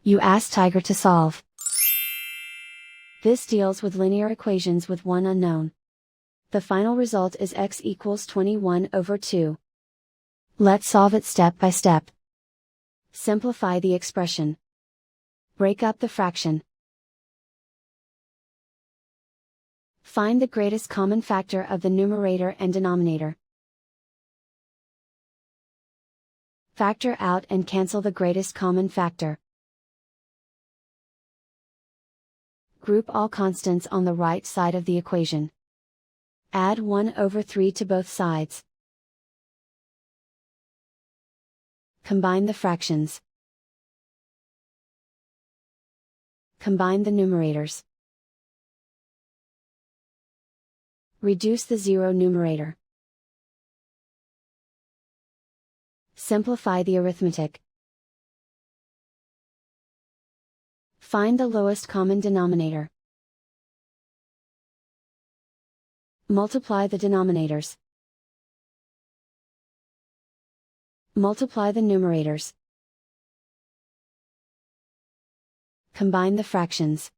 You ask Tiger to solve. This deals with linear equations with one unknown. The final result is x equals 21/2. Let's solve it step by step. Simplify the expression. Break up the fraction. Find the greatest common factor of the numerator and denominator. Factor out and cancel the greatest common factor. Group all constants on the right side of the equation. Add 1/3 to both sides. Combine the fractions. Combine the numerators. Reduce the zero numerator. Simplify the arithmetic. Find the lowest common denominator. Multiply the denominators. Multiply the numerators. Combine the fractions.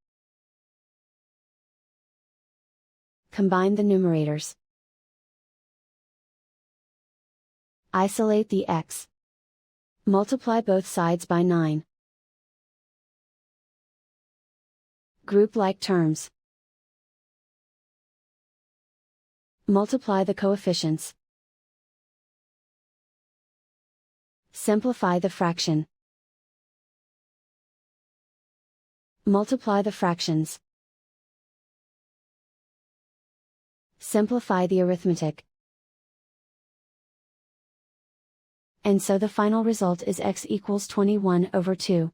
Combine the numerators. Isolate the x. Multiply both sides by 9. Group like terms. Multiply the coefficients. Simplify the fraction. Multiply the fractions. Simplify the arithmetic. And so the final result is x equals 21/2.